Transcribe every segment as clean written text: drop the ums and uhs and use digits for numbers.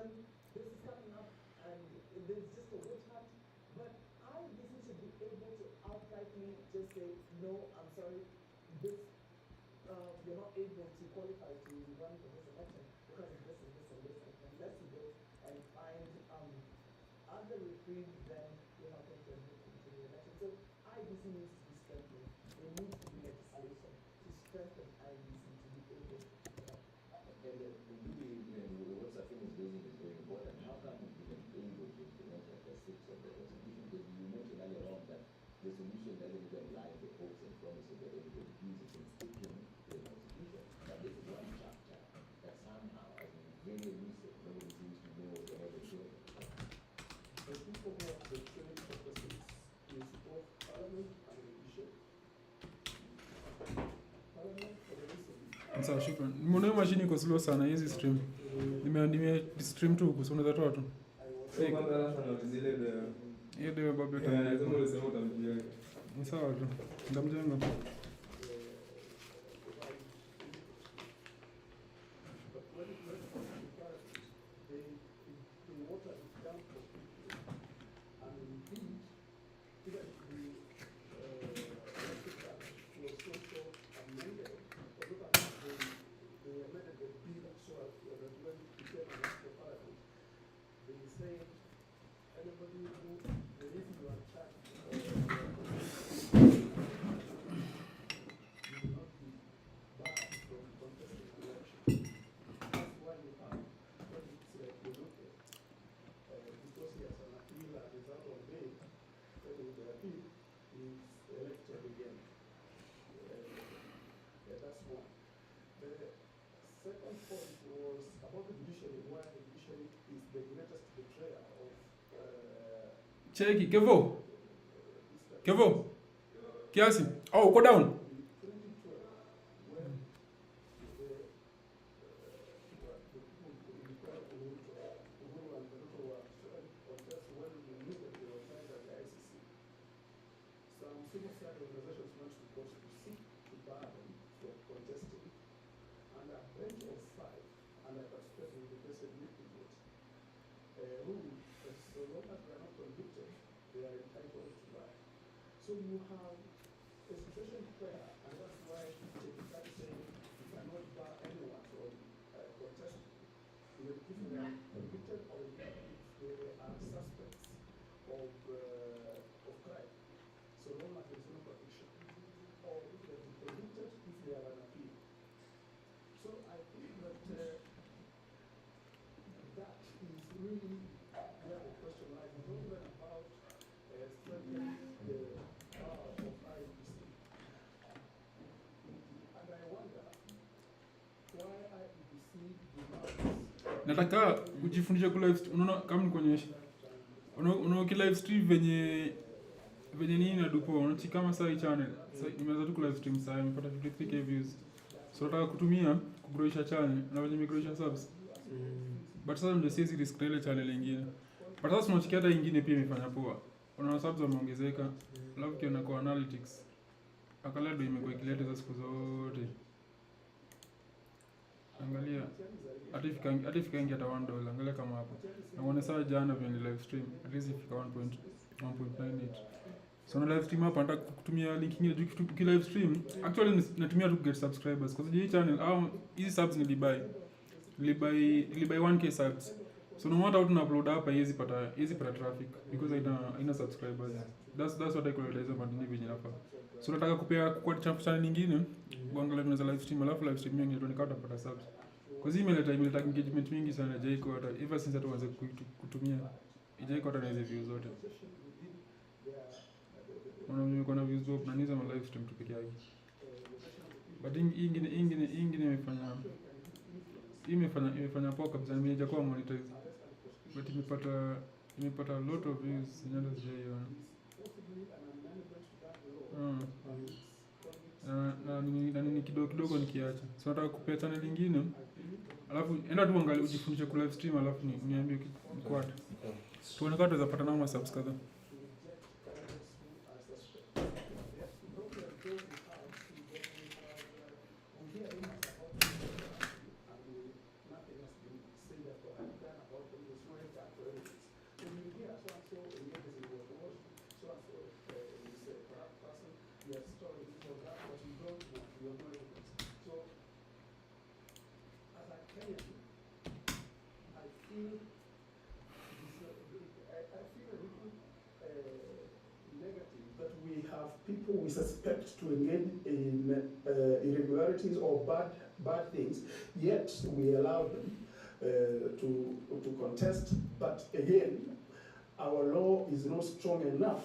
when this is coming up and there's just a witch hunt, but IBC should be able to outrightly just say, no, I'm sorry, this you're not able to qualify to run for this election because of this and this and this, and unless you go and find other reprieve, then you're not going to admit into the election. So IBC needs to be strengthened. There needs to be legislation to strengthen IBC to be able to do that. And what Safin is raising is very important. How come we've been able to implement like the 6 of the resolution? Because you mentioned earlier on that the solution doesn't even lie in the hopes and promises that everybody uses in sticking the constitution. But this is one chapter that somehow has been very elusive. Nobody seems to know where the children are. The people who have the training purposes is both Parliament and the Bishop. Parliament for the reason. Sawa, shukran. Mbona hiyo machine iko slow sana hizi stream? Nime stream tu kusoma za watu. Sio kwanza sana zile Hiyo ndio babu yetu. kama ulisema utamjia. Ni sawa tu. Ndamjenga. Cheki, Kevo. Kevo. Kiasi. Oh, go down. So you have a situation prayer, and that's why they start saying you cannot bar anyone from protesting. If they are convicted or if they are suspects of crime, so long as there is no conviction, or if they are convicted if they are an appeal. So I think that that is really where the question lies. It's not even about strengthening the power of IBC. And I wonder why IBC demands. Nataka ujifundishe ku live stream. Unaona kama nikuonyesha. Unaona ki live stream venye nini na dupo. Unaona kama saa hii channel. Sasa nimeanza tu ku live stream sasa nimepata 53k views. So nataka kutumia kugrowisha channel na venye migrowisha subs. But sasa ndio siwezi risk ile channel nyingine. But sasa tunachikia hata nyingine pia imefanya poa. Unaona subs wameongezeka. Alafu kiona kwa analytics. Akala ndio imekuwa ikileta za siku zote. Angalia hata ifika ingi hata $1. Angalia kama hapo. Na uone saa jana vile live stream at least ifika 1.98. So na live stream hapa nataka kutumia link nyingine juu ki live stream. Actually natumia tu get subscribers kwa sababu hii channel au hizi subs nilibuy 1k subs. So no matter what na upload hapa hizi pata traffic because haina subscribers. That's what I call it as a madini venye nafa. So nataka kupea kwa channel nyingine kuangalia tunaweza live stream alafu live stream nyingine tunakaa utapata subs. Kwa hiyo imeleta engagement mingi sana Jaiko hata ever since tuanze kutumia Jaiko hata na hizo views zote. Unaona na views zote na niza ma live stream tu peke yake. But ingine imefanya poa kabisa nimeja kwa monetize. But imepata a lot of views nyanda sijaiona. Na nini kidogo nikiacha. So nataka kupea channel nyingine. Alafu enda tu angalia ujifundishe ku live stream alafu niambie kwata. Tuone kama tutapata na ma subs kadhaa. Nothing has been said about feel a little negative that we have people we suspect to engage in irregularities or bad things, yet we allow them to contest. But again, our law is not strong enough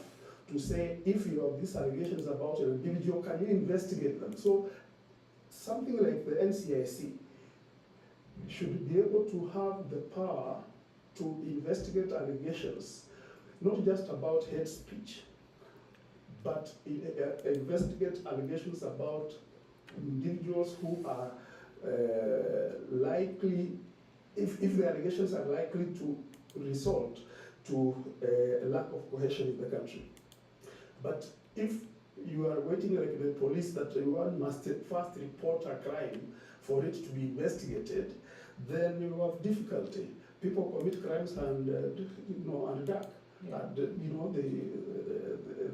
to say if you have these allegations about an individual, can you investigate them? So something like the NCIC should be able to have the power to investigate allegations, not just about hate speech, but investigate allegations about individuals who are likely, if the allegations are likely to result to a lack of cohesion in the country. But if you are waiting like the police that one must first report a crime for it to be investigated, then you have difficulty. People commit crimes and and duck. Yeah. And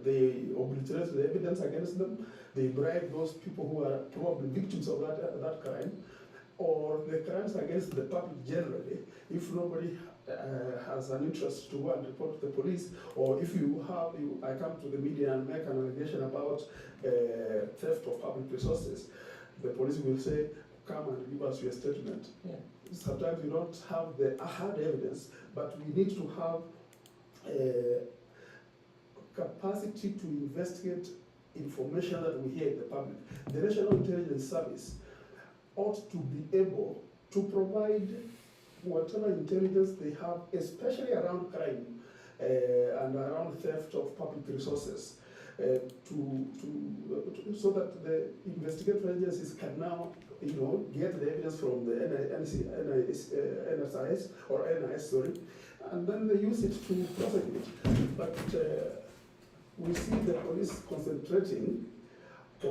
they obliterate the evidence against them. They bribe those people who are probably victims of that crime, or the crimes against the public generally. If nobody has an interest to go and report to the police, or if I come to the media and make an allegation about theft of public resources, the police will say, come and give us your statement. Yeah. Sometimes we don't have the hard evidence, but we need to have capacity to investigate information that we hear in the public. The National Intelligence Service ought to be able to provide whatever intelligence they have, especially around crime and around theft of public resources, so that the investigative agencies can now, get the evidence from the NSIS or NIS, and then they use it to prosecute. But we see the police concentrating on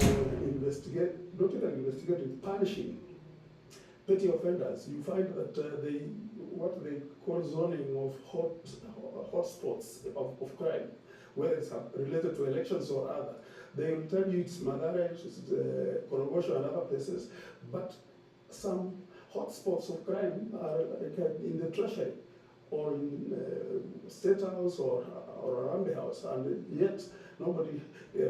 not even investigating, punishing petty offenders. You find that what they call zoning of hotspots of crime, whether it's related to elections or other. They will tell you it's Madara, it's Korogosho and other places, but some hotspots of crime are in the treasury or in State House or around the house, and yet nobody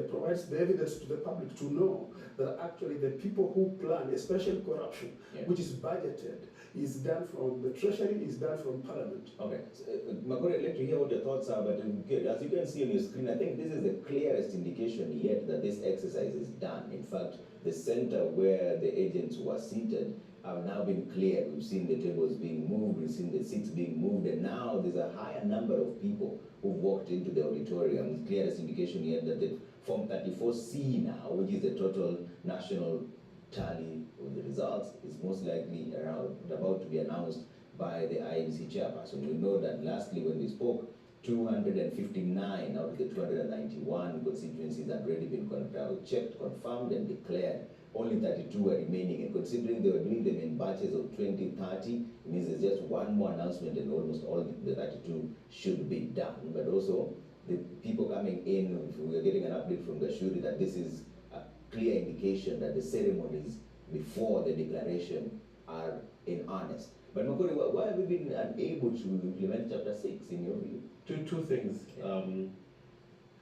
provides the evidence to the public to know that actually the people who plan, especially corruption, which is budgeted, is done from the treasury, is done from parliament. Okay, so, Makore, I'd like to hear what your thoughts are, but as you can see on your screen, I think this is the clearest indication yet that this exercise is done. In fact, the center where the agents were seated have now been cleared. We've seen the tables being moved, we've seen the seats being moved, and now there's a higher number of people who've walked into the auditorium. The clearest indication yet that the Form 34C now, which is the total national tally of the results, is most likely about to be announced by the IMC chairperson. We know that lastly when we spoke, 259 out of the 291 constituencies had already been checked, confirmed, and declared. Only 32 were remaining, and considering they were doing them in batches of 20, 30, it means there's just one more announcement and almost all the 32 should be done. But also, the people coming in, we're getting an update from the jury that this is a clear indication that the ceremonies before the declaration are in earnest. But Makori, why have we been unable to implement Chapter 6 in your view? Two things.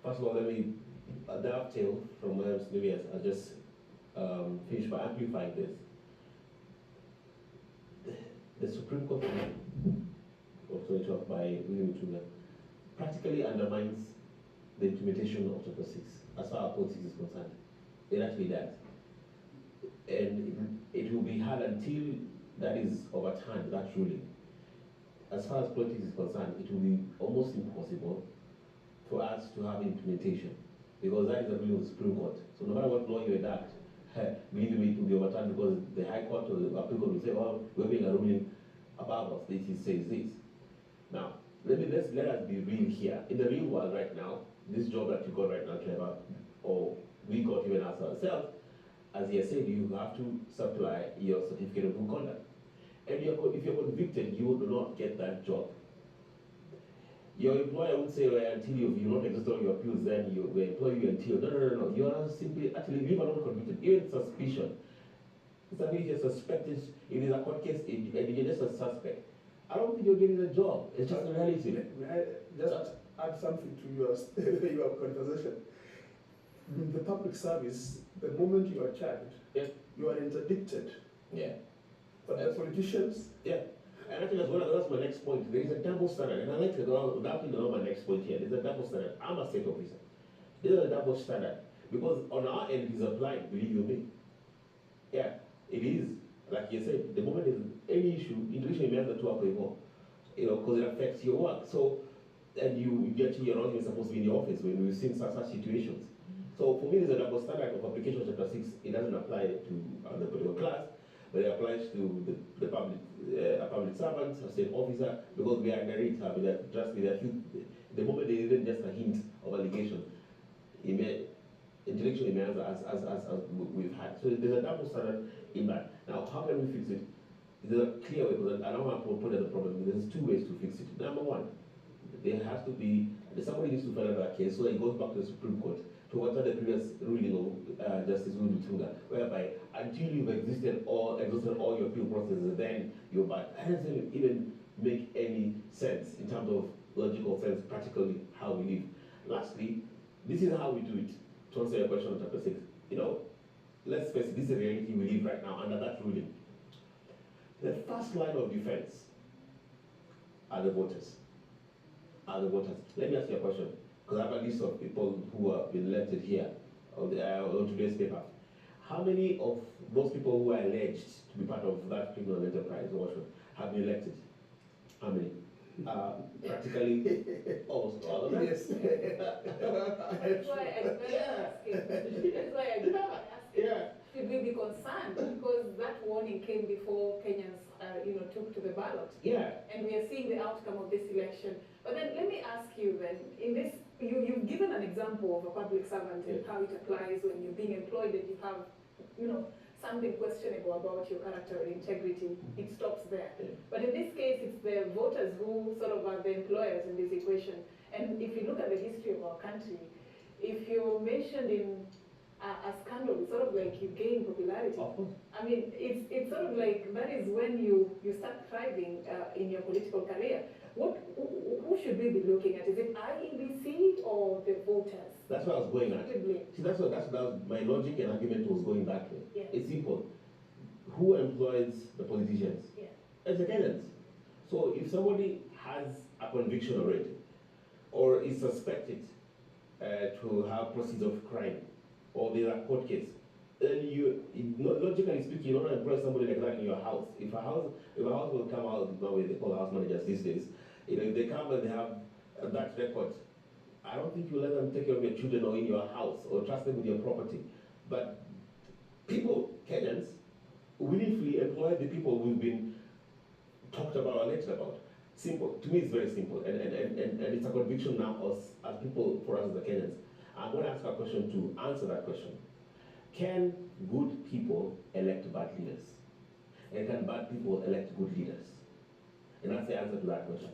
First of all, let me dovetail from where maybe I just finish by amplifying this. The Supreme Court by William Tula practically undermines the implementation of Chapter 6 as far as politics is concerned. It actually does. And it will be hard until that is overturned, that ruling. As far as politics is concerned, it will be almost impossible for us to have implementation, because that is the ruling of the Supreme Court. So no matter what law you enact, believe me, it will be overturned, because the High Court or the Appeal Court will say, oh, we're making a ruling above us, this says this. Now, let us be real here. In the real world right now, this job that you got right now, Trevor, or we got even as ourselves, as he has said, you have to supply your certificate of good conduct. And if you're convicted, you will not get that job. Your employer would say, well, until you've not exhausted your appeals, then we employ you until. No. You are simply, actually, you are not convicted. Even suspicion. It's a you're suspected, it is a court case, and you're just a suspect. I don't think you're getting a job. It's just a reality. May I just add something to your your conversation? In the public service, the moment you are charged, Yeah. you are interdicted. Yeah. But the politicians, Yeah. And I think that's my next point. There is a double standard, and I like to go on my next point here. There's a double standard. I'm a state officer. There's a double standard because on our end it is applied. Believe you me. Yeah, it is. Like you said, the moment there's any issue, intuition means the two are more. You know, because it affects your work. So, and you get to, you're not even supposed to be in the office when we've seen such situations. So for me, there's a double standard of application chapter 6. It doesn't apply to the particular class, but it applies to the public, a public servant, a state officer, because we are under it. I mean, trust me, that the moment there isn't just a hint of allegation, it may, intellectually as we've had. So there's a double standard in that. Now, how can we fix it? There's a clear way, because I don't want to point out the problem. There's 2 ways to fix it. Number one, there has to be, somebody needs to file a case so it goes back to the Supreme Court to what are the previous ruling of Justice Tunga, whereby until you've exhausted all your appeal processes, then you're bad. That doesn't even make any sense in terms of logical sense, practically how we live. Lastly, this is how we do it. To answer your question on chapter 6, you know, let's face it, this is the reality we live right now under that ruling. The first line of defense are the voters. Let me ask you a question, because I have a list of people who have been elected here on today's paper. How many of those people who are alleged to be part of that criminal enterprise or what have been elected? How many? Practically almost all of them. yes. That's why I That's why I asking. Yeah. Should we be concerned? Because that warning came before Kenyans, took to the ballot. Yeah. And we are seeing the outcome of this election. But then let me ask you then, in this, you've given an example of a public servant and how it applies when you're being employed and you have, something questionable about your character or integrity. It stops there. Yeah. But in this case, it's the voters who sort of are the employers in this equation. And if you look at the history of our country, if you're mentioned in a scandal, it's sort of like you gain popularity. I mean, it's sort of like that is when you start thriving in your political career. Who should we be looking at? Is it IEBC or the voters? That's what I was going at. Possibly. See, that's my logic and argument was going that way. Yeah. It's simple. Who employs the politicians? Yeah. It's the Kenyans. So if somebody has a conviction already, or is suspected to have proceeds of crime, or there's a court case, then logically speaking, you don't employ somebody like that in your house. If a house will come out, the way they call house managers these days, if they come and they have that record, I don't think you let them take care of your children or in your house or trust them with your property. But people, Kenyans, willingly employ the people who've been talked about or alleged about. Simple. To me, it's very simple. And it's a conviction now as people, for us as the Kenyans. I'm going to ask a question to answer that question. Can good people elect bad leaders? And can bad people elect good leaders? And that's the answer to that question.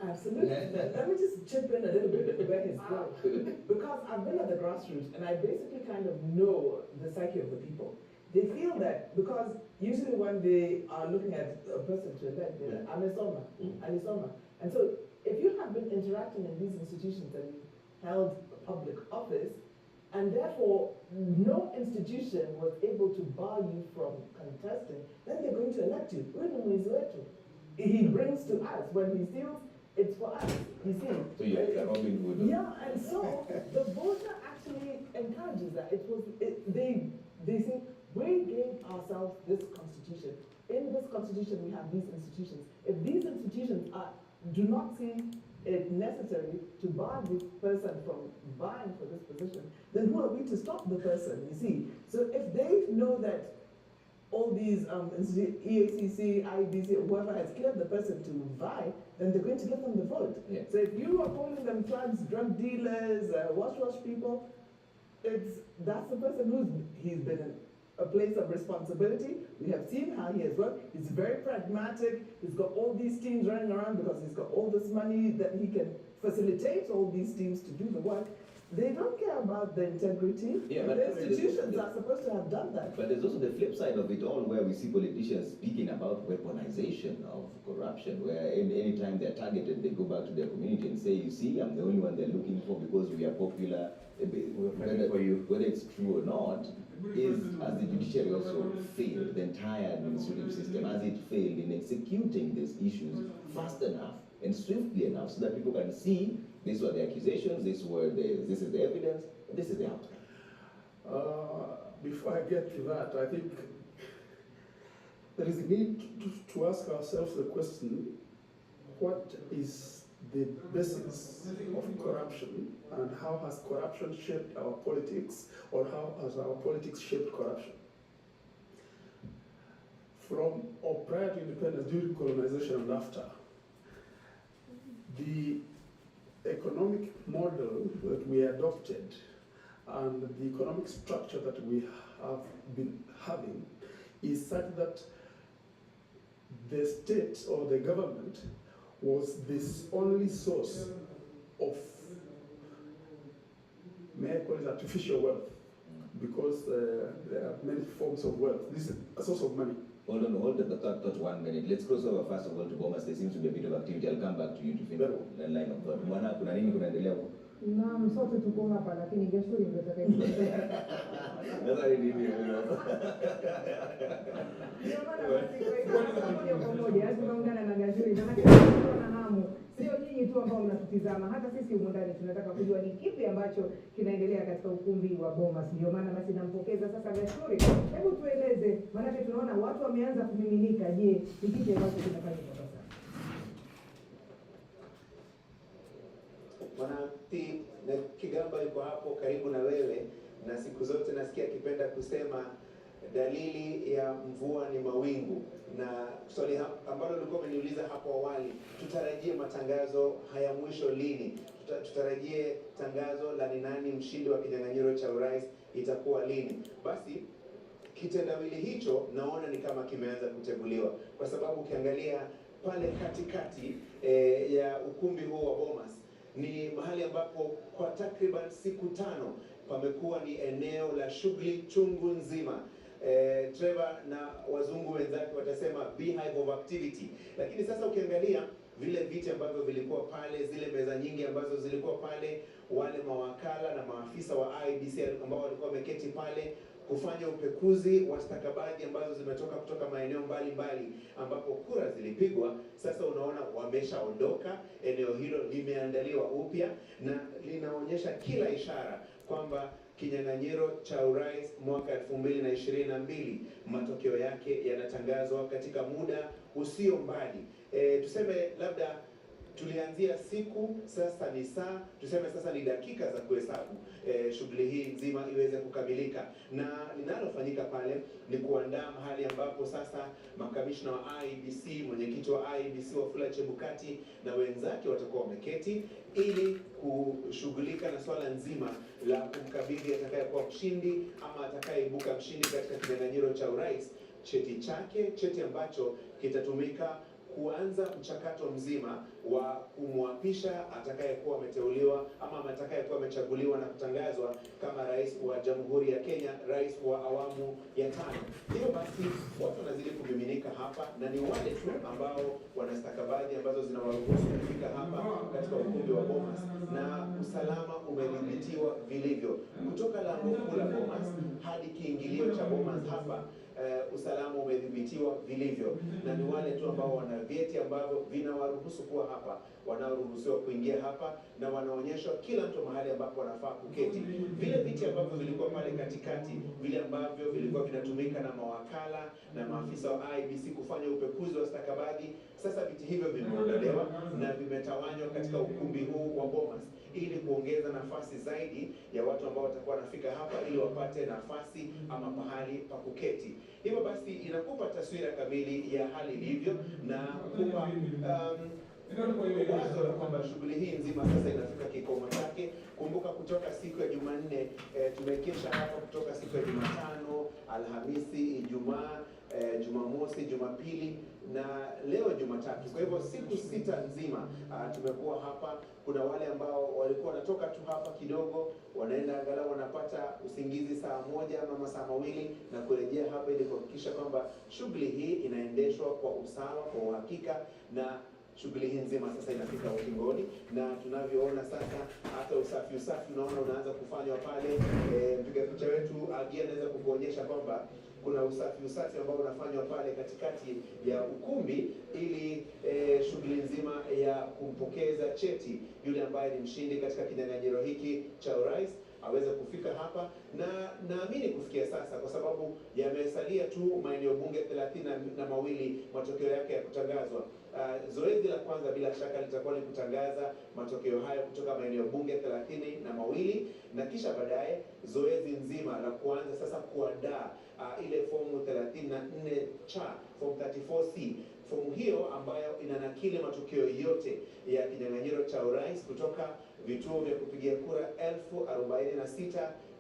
Absolutely. Let me just chip in a little bit where he's going. Because I've been at the grassroots and I basically kind of know the psyche of the people. They feel that because usually when they are looking at a person to elect, they're like, Amisoma. And so if you have been interacting in these institutions and held public office, and therefore no institution was able to bar you from contesting, then they're going to elect you. He brings to us, when he steals, it's for us, you see. So you're Robin Hood. Yeah, and so the voter actually encourages that. They say, we gave ourselves this constitution. In this constitution, we have these institutions. If these institutions do not see it necessary to bar this person from vying for this position, then who are we to stop the person, you see? So if they know that all these EACC, IBC, whoever has cleared the person to vie, then they're going to give them the vote. Yeah. So if you are calling them thugs, drug dealers, wash people, that's the person he's been in a place of responsibility. We have seen how he has worked. He's very pragmatic. He's got all these teams running around because he's got all this money that he can facilitate all these teams to do the work. They don't care about the integrity. Yeah, but the institutions are supposed to have done that. But there's also the flip side of it all, where we see politicians speaking about weaponization of corruption, where any time they're targeted, they go back to their community and say, you see, I'm the only one they're looking for because we are popular. Whether it's true or not, is as the judiciary also failed, the entire administrative system, as it failed in executing these issues fast enough and swiftly enough so that people can see these were the accusations, this is the evidence, and this is the outcome. Before I get to that, I think there is a need to ask ourselves the question, what is the basis of corruption, and how has corruption shaped our politics, or how has our politics shaped corruption? From or prior to independence, during colonization and after, the economic model that we adopted and the economic structure that we have been having is such that the state or the government was this only source of, may I call it artificial wealth, because there are many forms of wealth. This is a source of money. Hold the thought 1 minute. Let's cross over first of all to Bomas. There seems to be a bit of activity. I'll come back to you to finish the line of thought. Mwana, kuna nini kunaendelea huko? Naam, sote tuko hapa lakini Gachuri ndio atakayetueleza. Sasa ni nini wewe? Ndio maana moja kwa moja tunaungana na Gachuri. Maana tuna hamu. Sio nyinyi tu ambao mnatutizama, hata sisi humu ndani tunataka kujua ni kipi ambacho kinaendelea katika ukumbi wa Bomas. Ndio maana basi nampokeza sasa Gachuri. Hebu tueleze, maana tunaona watu wameanza kumiminika. Je, ni kipi ambacho kinafanyika sasa? Mwanamti na Kigamba yuko hapo karibu na wewe, na siku zote nasikia akipenda kusema dalili ya mvua ni mawingu. Na swali ambalo ulikuwa umeniuliza hapo awali, tutarajie matangazo haya mwisho lini? Tutarajie tangazo la ni nani mshindi wa kinyang'anyiro cha urais itakuwa lini? Basi kitendawili hicho naona ni kama kimeanza kuteguliwa, kwa sababu ukiangalia pale katikati ya ukumbi huu wa Bomas ni mahali ambapo kwa takriban siku 5 pamekuwa ni eneo la shughuli chungu nzima. Trevor na wazungu wenzake watasema beehive of activity. Lakini sasa ukiangalia vile viti ambavyo vilikuwa pale, zile meza nyingi ambazo zilikuwa pale, wale mawakala na maafisa wa IEBC ambao walikuwa wameketi pale kufanya upekuzi wa stakabadhi ambazo zimetoka kutoka maeneo mbalimbali ambapo kura zilipigwa. Sasa unaona wameshaondoka, eneo hilo limeandaliwa upya na linaonyesha kila ishara kwamba kinyang'anyiro cha urais mwaka 2022 matokeo yake yanatangazwa katika muda usio mbali. Tuseme labda tulianzia siku, sasa ni saa, tuseme sasa ni dakika za kuhesabu shughuli hii nzima iweze kukamilika. Na linalofanyika pale ni kuandaa mahali ambapo sasa makamishna wa IEBC, mwenyekiti wa IEBC Wafula Chebukati na wenzake watakuwa wameketi ili kushughulika na swala nzima la kumkabidhi atakayekuwa mshindi ama atakayeibuka mshindi katika kinyang'anyiro cha urais cheti chake, cheti ambacho kitatumika kuanza mchakato mzima wa kumwapisha atakayekuwa ameteuliwa ama atakayekuwa amechaguliwa na kutangazwa kama rais wa Jamhuri ya Kenya, rais wa awamu ya 5. Hiyo basi watu wanazidi kumiminika hapa, na ni wale tu ambao wana stakabadhi ambazo zinawaruhusu kufika hapa katika ukumbi wa Bomas, na usalama umedhibitiwa vilivyo kutoka lango kuu la Bomas hadi kiingilio cha Bomas hapa. Usalama umedhibitiwa vilivyo, na ni wale tu ambao wana vyeti ambavyo vinawaruhusu kuwa hapa, wanaoruhusiwa kuingia hapa, na wanaonyeshwa kila mtu mahali ambapo wanafaa kuketi. Vile viti ambavyo vilikuwa pale katikati, vile ambavyo vilikuwa vinatumika na mawakala na maafisa wa IEBC kufanya upekuzi wa stakabadhi, sasa viti hivyo vimeondolewa na vimetawanywa katika ukumbi huu wa Bomas ili kuongeza nafasi zaidi ya watu ambao watakuwa wanafika hapa ili wapate nafasi ama pahali pa kuketi. Hivyo basi inakupa taswira kamili ya hali ilivyo na kupa wazo la kwamba shughuli hii nzima sasa inafika kikomo chake. Kumbuka kutoka siku ya Jumanne tumekesha hapa kutoka siku ya Jumatano, Alhamisi, Ijumaa, Jumamosi, Jumapili na leo Jumatatu. Kwa hivyo siku 6 nzima tumekuwa hapa. Kuna wale ambao walikuwa wanatoka tu hapa kidogo, wanaenda angalau wanapata usingizi saa moja ama masaa mawili na kurejea hapa ili kuhakikisha kwamba shughuli hii inaendeshwa kwa usawa, kwa uhakika, na shughuli hii nzima sasa inafika ukingoni, na tunavyoona sasa hata usafi unaona unaanza kufanywa pale. Mpiga picha wetu Agia anaweza kukuonyesha kwamba kuna usafi ambao unafanywa pale katikati ya ukumbi ili shughuli nzima ya kumpokeza cheti yule ambaye ni mshindi katika kinyang'anyiro hiki cha urais aweze kufika hapa, na naamini kufikia sasa, kwa sababu yamesalia tu maeneo bunge 32 matokeo yake ya kutangazwa. Zoezi la kwanza bila shaka litakuwa ni kutangaza matokeo hayo kutoka maeneo bunge 32 na kisha baadaye zoezi nzima la kuanza sasa kuandaa ile fomu 34 cha fomu 34C. Fomu hiyo ambayo inanakili matokeo yote ya kinyang'anyiro cha urais kutoka vituo vya kupigia kura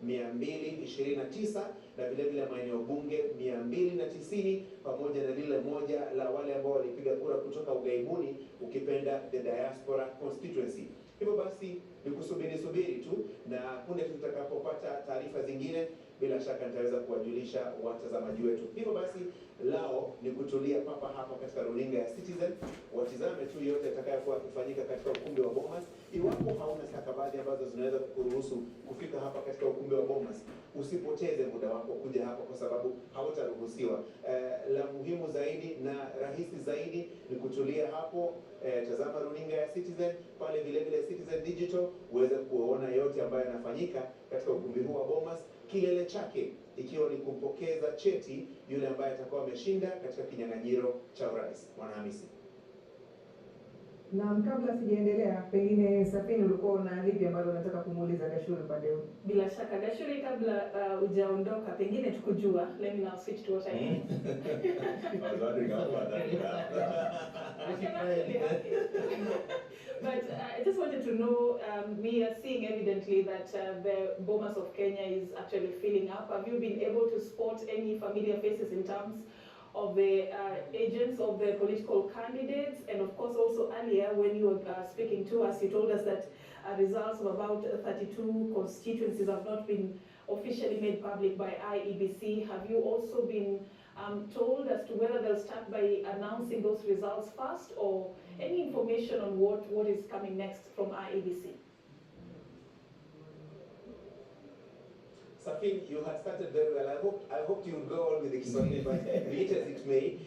46,229 na vile vile maeneo bunge 290 pamoja na lile moja la wale ambao walipiga kura kutoka ughaibuni, ukipenda the diaspora constituency. Hivyo basi ni kusubiri tu, na punde tutakapopata taarifa zingine bila shaka nitaweza kuwajulisha watazamaji wetu. Hivyo basi lao ni kutulia papa hapa katika runinga ya Citizen, watizame tu yote yatakayokuwa kufanyika katika ukumbi wa Bomas. Iwapo hauna stakabadhi ambazo zinaweza kuruhusu kufika hapa katika ukumbi wa Bomas, usipoteze muda wako kuja hapa kwa sababu hautaruhusiwa. La muhimu zaidi na rahisi zaidi ni kutulia hapo, tazama runinga ya Citizen, pale vile vile Citizen Digital, uweze kuona yote ambayo yanafanyika katika ukumbi huu wa Bomas, kilele chake ikiwa ni kumpokeza cheti yule ambaye atakuwa ameshinda katika kinyang'anyiro cha urais. Mwanahamisi. Na kabla sijaendelea, pengine Safini ulikuwa una lipi ambalo unataka kumuuliza Dashuri pande huko? Bila shaka Dashuri, kabla hujaondoka pengine tukujua, let me now switch to what I mean. I was wondering how about that. But I just wanted to know, we are seeing evidently that the Bomas of Kenya is actually filling up. Have you been able to spot any familiar faces in terms of the agents of the political candidates? And of course also earlier when you were speaking to us, you told us that results of about 32 constituencies have not been officially made public by IEBC. Have you also been told as to whether they'll start by announcing those results first, or any information on what is coming next from IEBC? Safin, you had started very well. I hoped you would go on with the Kiswahili, but be it as it may,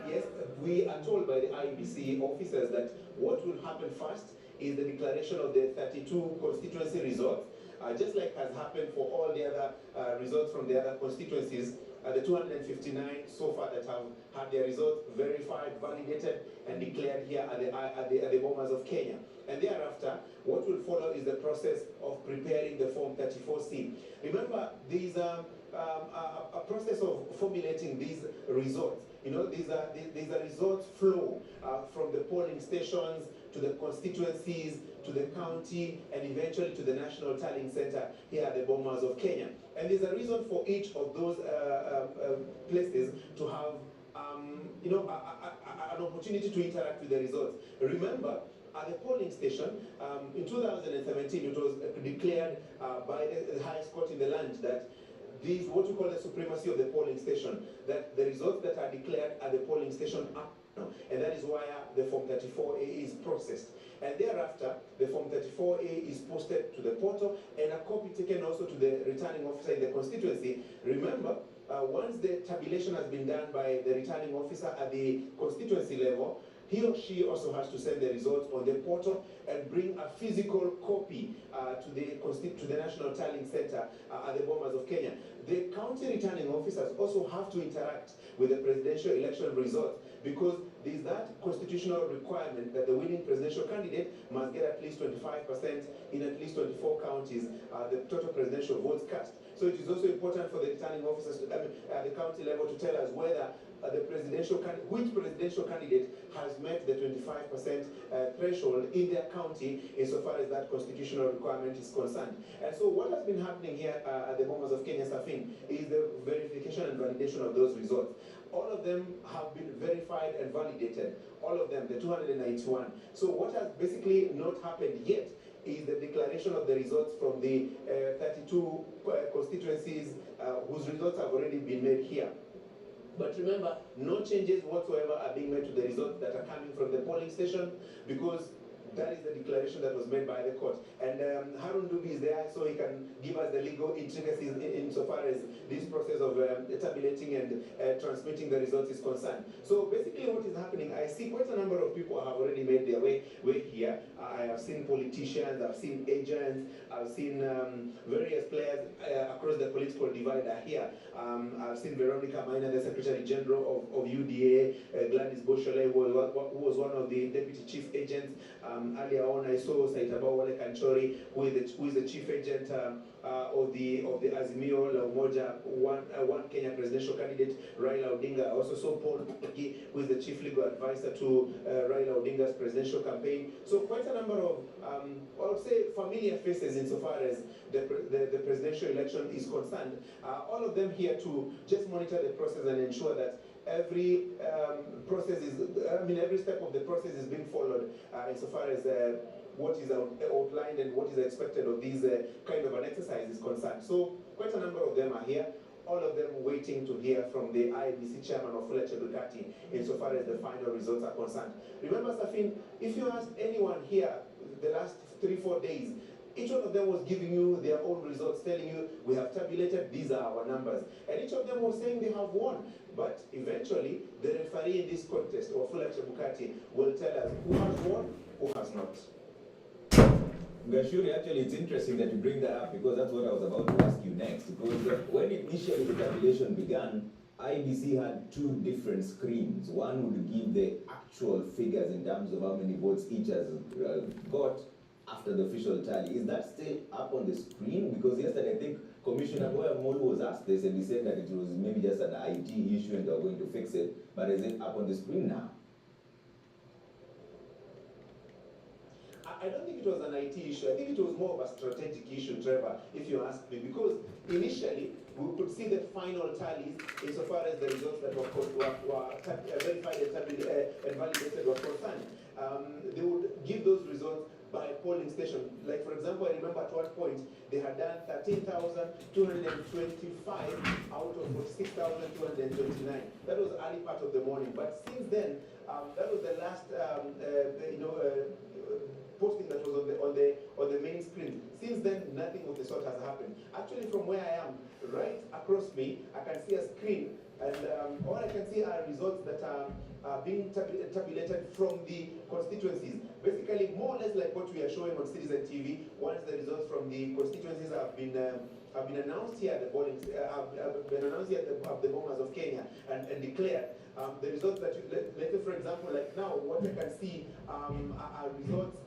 yes, we are told by the IEBC officers that what will happen first is the declaration of the 32 constituency results, just like has happened for all the other results from the other constituencies. The 259 so far that have had their results verified, validated, and declared here at the Bomas of Kenya. And thereafter, what will follow is the process of preparing the Form 34C. Remember, these a process of formulating these results. You know, these are results flow from the polling stations to the constituencies, to the county, and eventually to the National Tallying Center here at the Bomas of Kenya. And there's a reason for each of those places to have, you know, an opportunity to interact with the results. Remember, at the polling station, in 2017, it was declared by the highest court in the land that these, what we call the supremacy of the polling station, that the results that are declared at the polling station are, and that is why the Form 34A is processed. And thereafter, the Form 34A is posted to the portal, and a copy taken also to the returning officer in the constituency. Remember, once the tabulation has been done by the returning officer at the constituency level, he or she also has to send the results on the portal and bring a physical copy to the National Tallying Center at the Bomas of Kenya. The county returning officers also have to interact with the presidential election results, because there is that constitutional requirement that the winning presidential candidate must get at least 25% in at least 24 counties, the total presidential votes cast. So it is also important for the returning officers to, at the county level, to tell us whether which presidential candidate has met the 25% threshold in their county insofar as that constitutional requirement is concerned. And so what has been happening here at the Bomas of Kenya, Safin, is the verification and validation of those results. All of them have been verified and validated, all of them, the 291. So what has basically not happened yet is the declaration of the results from the 32 constituencies whose results have already been made here. But remember, no changes whatsoever are being made to the results that are coming from the polling station, because that is the declaration that was made by the court. And Harun Dubi is there so he can give us the legal intricacies insofar as this process of tabulating and transmitting the results is concerned. So basically what is happening, I see quite a number of people have already made their way here. I have seen politicians, I've seen agents, I've seen various players across the political divide are here. I've seen Veronica Maina, the Secretary General of UDA, Gladys Boshole, who was one of the deputy chief agents. Earlier on, I saw Saitaba Wale Kanchori, who is the chief agent of the Azimio La Umoja one Kenya presidential candidate, Raila Odinga. I also saw Paul Mpoki, who is the chief legal advisor to Raila Odinga's presidential campaign. So quite a number of, I would say, familiar faces insofar as the presidential election is concerned. All of them here to just monitor the process and ensure that every every step of the process is being followed insofar as what is outlined and what is expected of these kind of an exercise is concerned. So quite a number of them are here, all of them waiting to hear from the IEBC chairman of Wafula Chebukati insofar as the final results are concerned. Remember, Safin, if you ask anyone here the last 3-4 days, each one of them was giving you their own results, telling you, we have tabulated, these are our numbers. And each of them was saying they have won. But eventually, the referee in this contest, Wafula Chebukati, will tell us who has won, who has not. Gashuri, actually, it's interesting that you bring that up, because that's what I was about to ask you next. Because when initially the tabulation began, IBC had two different screens. One would give the actual figures in terms of how many votes each has got after the official tally. Is that still up on the screen? Because yesterday, I think Commissioner Boya Molu was asked this, and he said that it was maybe just an IT issue and they were going to fix it. But is it up on the screen now? I don't think it was an IT issue. I think it was more of a strategic issue, Trevor, if you ask me, because initially we could see the final tallies insofar as the results that were verified and validated were concerned. They would give those results by polling station. Like, for example, I remember at one point they had done 13,225 out of 46,229. That was early part of the morning. But since then, that was the last posting that was on the main screen. Since then, nothing of the sort has happened. Actually, from where I am, right across me, I can see a screen, and all I can see are results that are being tabulated from the constituencies. Basically, more or less like what we are showing on Citizen TV. Once the results from the constituencies have been announced here at the polling, have been announced here at the Bomas of Kenya and declared. The results that let's say, for example, like now, what I can see are results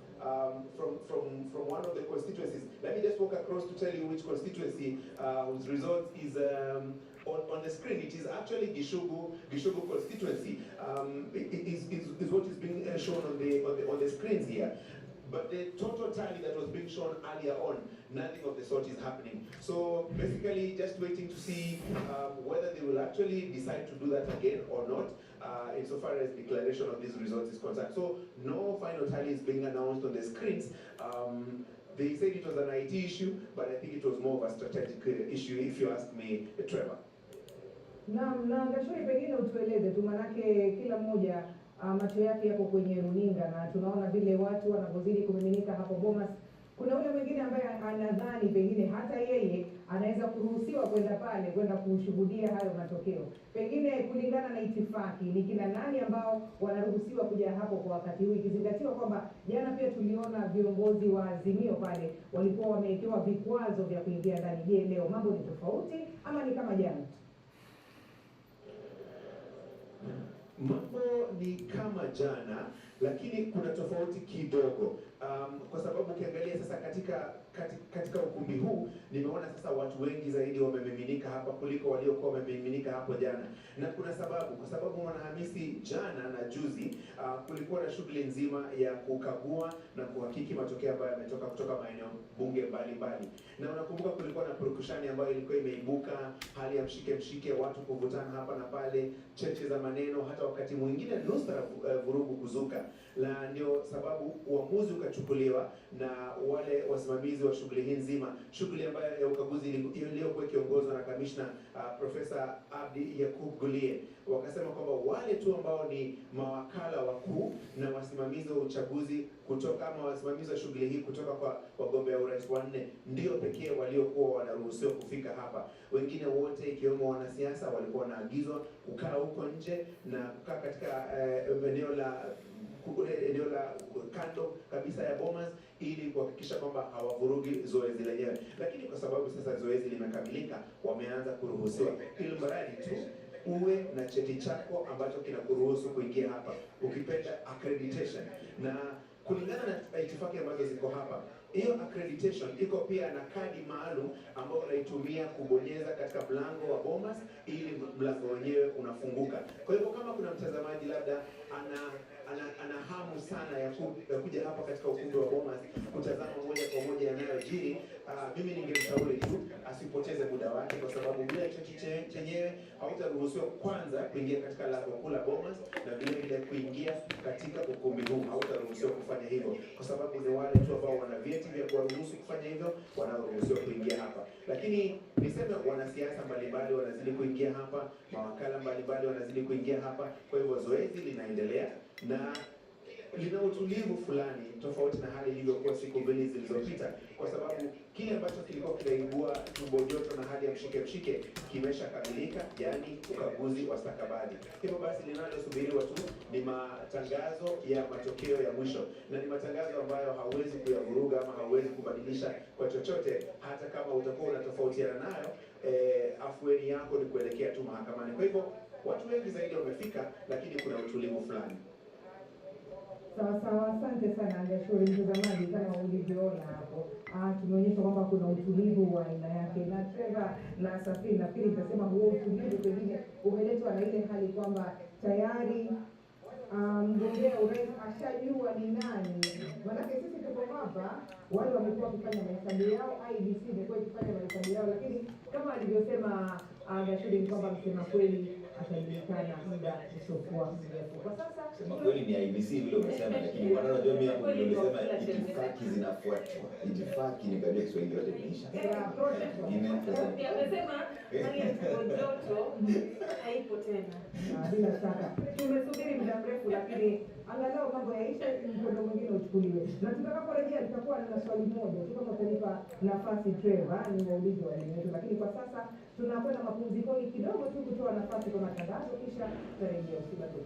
from one of the constituencies. Let me just walk across to tell you which constituency whose result is on the screen. It is actually Gishugu constituency. Is what is being shown on the screens here. But the total tally that was being shown earlier on, nothing of the sort is happening. So basically, just waiting to see whether they will actually decide to do that again or not, insofar as declaration of these results is concerned. So no final tally is being announced on the screens. They said it was an IT issue, but I think it was more of a strategic issue, if you ask me, Trevor. Na Gashuri, pengine utueleze tu, manake kila mmoja macho yake yapo kwenye runinga na tunaona vile watu wanapozidi kumiminika hapo Bomas. Kuna yule mwingine ambaye anadhani pengine hata yeye anaweza kuruhusiwa kwenda pale kwenda kushuhudia hayo matokeo. Pengine kulingana na itifaki, ni kina nani ambao wanaruhusiwa kuja hapo kwa wakati huu, ikizingatiwa kwamba jana pia tuliona viongozi wa Azimio pale walikuwa wamewekewa vikwazo vya kuingia ndani. Je, leo mambo ni tofauti ama ni kama jana? Mambo ni kama jana, lakini kuna tofauti kidogo, kwa sababu ukiangalia sasa katika katika ukumbi huu nimeona sasa watu wengi zaidi wamemiminika hapa kuliko waliokuwa wamemiminika hapo jana, na kuna sababu, kwa sababu Mwanahamisi jana na juzi kulikuwa na shughuli nzima ya kukagua na kuhakiki matokeo ambayo yametoka kutoka maeneo bunge mbalimbali, na unakumbuka kulikuwa na purukushani ambayo ilikuwa imeibuka, hali ya mshike watu kuvutana hapa na pale, cheche za maneno, hata wakati mwingine nusra vurugu kuzuka, na ndio sababu uamuzi ukachukuliwa na wale wasimamizi wa shughuli hii nzima, shughuli ambayo ya ukaguzi iliyokuwa ikiongozwa na kamishna Profesa Abdi Yakub Gulie. Wakasema kwamba wale tu ambao ni mawakala wakuu na wasimamizi wa uchaguzi kutoka ama wasimamizi wa shughuli hii kutoka kwa wagombea urais wanne ndio pekee waliokuwa wanaruhusiwa kufika hapa. Wengine wote ikiwemo wanasiasa walikuwa wanaagizwa kukaa huko nje na kukaa katika eneo la kando kabisa ya Bomas ili kuhakikisha kwamba hawavurugi zoezi lenyewe. Lakini kwa sababu sasa zoezi limekamilika, wameanza kuruhusiwa, ili mradi tu uwe na cheti chako ambacho kinakuruhusu kuingia hapa, ukipenda accreditation. Na kulingana na itifaki ambazo ziko hapa, hiyo accreditation iko pia na kadi maalum ambayo unaitumia kubonyeza katika mlango wa Bomas ili mlango wenyewe unafunguka. Kwa hivyo kama kuna mtazamaji labda ana hamu sana ya kuja hapa katika ukumbi wa Bomas kutazama moja kwa moja yanayojiri, mimi ningemshauri tu asipoteze muda wake, kwa sababu bila cheti chenyewe hautaruhusiwa kwanza kuingia katika lango kuu la Bomas, na vile vile kuingia katika ukumbi huu hautaruhusiwa kufanya hivyo, kwa sababu ni wale tu ambao wana vyeti vya kuwaruhusu kufanya hivyo wanaoruhusiwa kuingia hapa. Lakini niseme wanasiasa mbalimbali wanazidi kuingia hapa, mawakala mbalimbali wanazidi kuingia hapa. Kwa hivyo zoezi linaendelea na lina utulivu fulani, tofauti na hali ilivyokuwa siku mbili zilizopita, kwa sababu kile ambacho kilikuwa kinaibua tumbo joto na hali ya mshike kimeshakamilika, yani ukaguzi wa stakabadhi. Hivyo basi linalosubiriwa tu ni matangazo ya matokeo ya mwisho, na ni matangazo ambayo hauwezi kuyavuruga ama hauwezi kubadilisha kwa chochote, hata kama utakuwa unatofautiana nayo. Afueni yako ni kuelekea tu mahakamani. Kwa hivyo watu wengi zaidi wamefika, lakini kuna utulivu fulani. Sawa, asante sana Angashuri. Mtazamaji, kama ulivyoona hapo, tumeonyesha kwamba kuna utulivu wa aina yake, na Trevor na Safiri, nafikiri nitasema huo utulivu pengine umeletwa na ile hali kwamba tayari mgombea urais ashajua ni nani. Maanake sisi tuko hapa, wale wamekuwa wakifanya mahesabu yao, IBC imekuwa ikifanya mahesabu yao, lakini kama alivyosema Angashuri ni kwamba msema kweli atajulikana muda usiokuwa mrefu. Kwa sasa sema kweli ni IBC vile umesema, lakini wanajua mimi hapo ndio nimesema itifaki zinafuatwa. Itifaki ni kabisa Kiswahili yote imeisha. Amesema hali ya joto haipo tena. Bila shaka tumesubiri muda mrefu, lakini angalau mambo yaisha, mkondo mwingine uchukuliwe. Na tutakaporejea tutakuwa na swali moja tu, kama utanipa nafasi Trevor, ni waulizi wa elimu. Lakini kwa sasa tunakwenda mapumzikoni kidogo tu kutoa nafasi kwa matangazo, kisha tutarejea. Usibaki.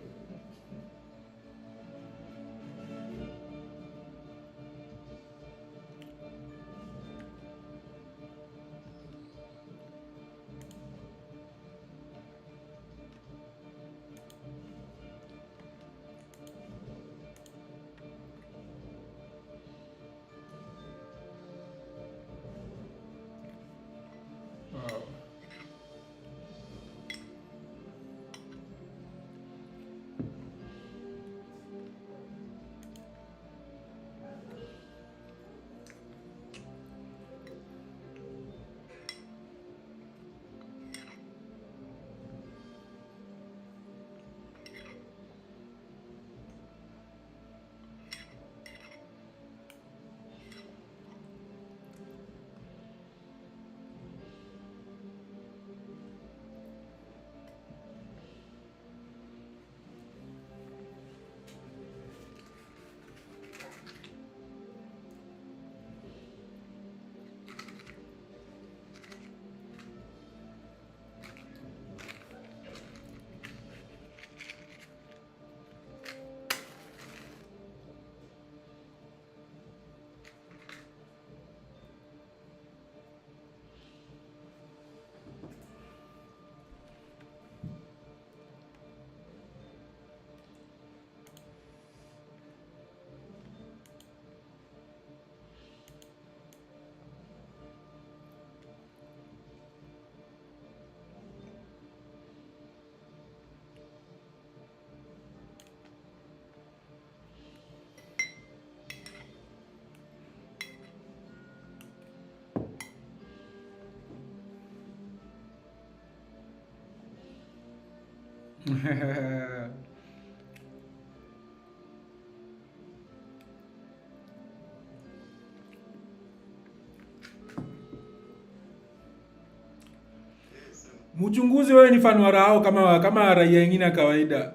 Mchunguzi, wewe ni fan wa Rao kama raia wengine ya kawaida.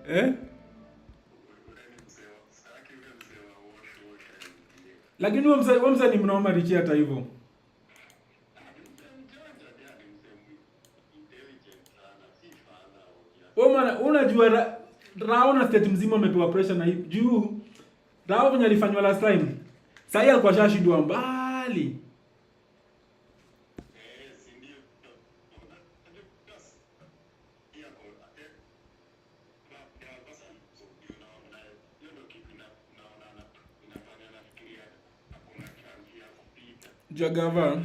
Eh? Lakini huyo mzee ni mnoma Richi hata hivyo. Unajua Rao na state mzima umepewa pressure na juu Rao venye alifanywa last time. Sasa alikuwa shashindwa mbali. Jagava.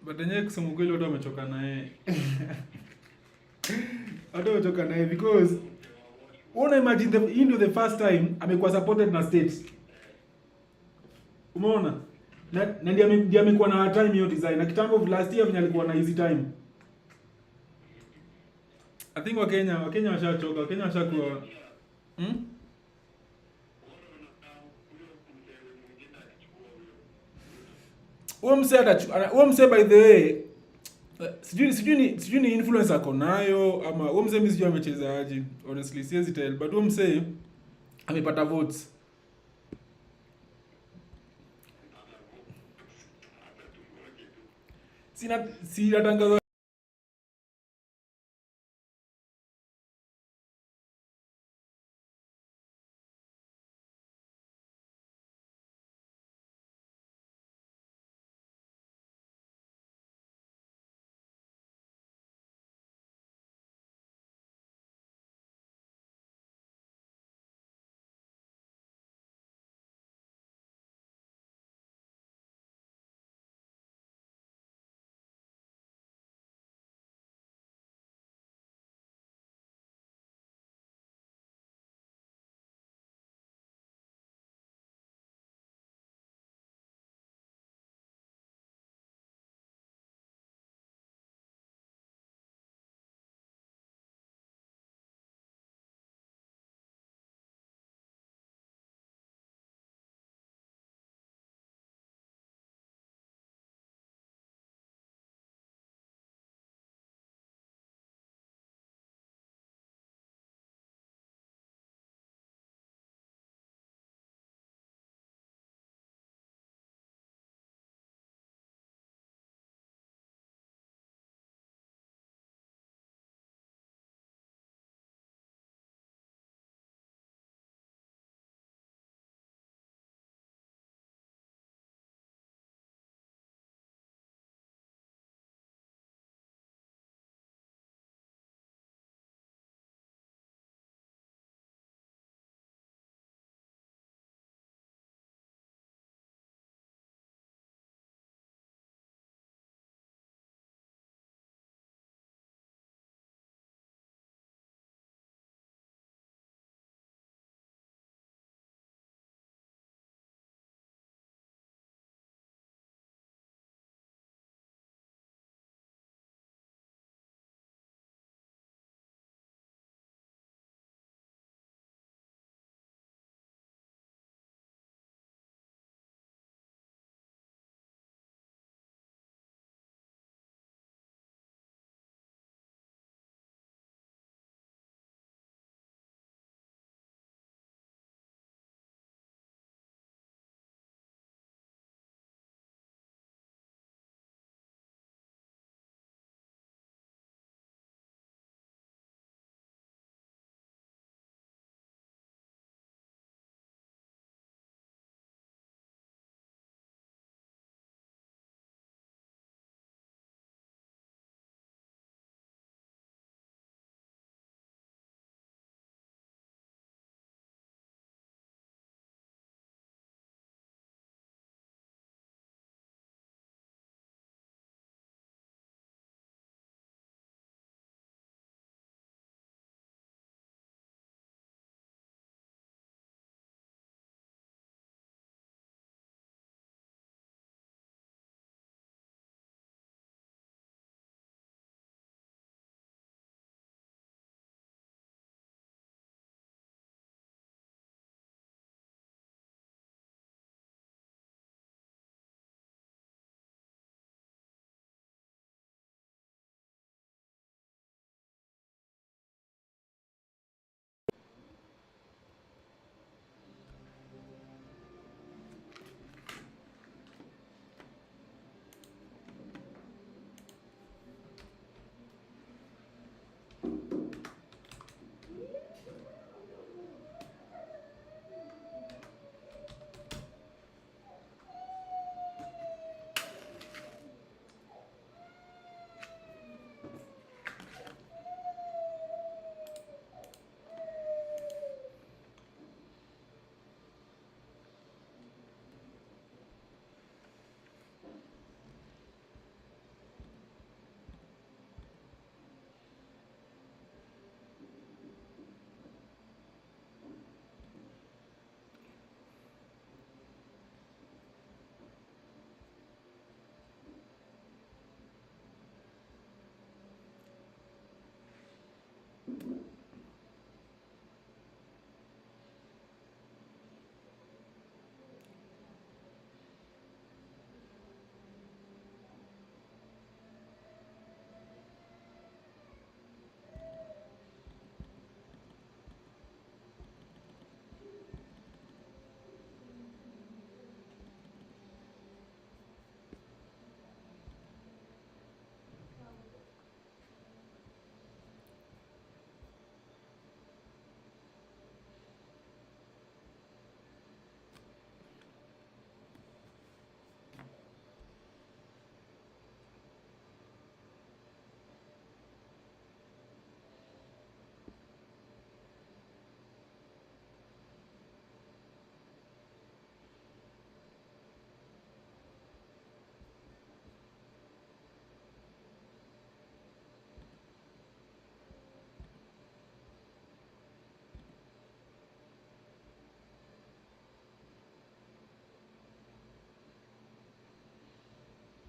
But yenyewe kusema kweli watu wamechoka naye. Watu wamechoka naye because una imagine hii ndio the first time amekuwa supported na state. Umeona? Na ndiye amekuwa na time hiyo design. Na kitambo last year venye alikuwa na easy time. I think Wakenya washachoka. Wakenya washakuwa Huo mse by the way sijui ni influence ako nayo ama huo mse mimi sijui amecheza aje. Honestly siwezi tell, but huo mse amepata votes. Sina tangazo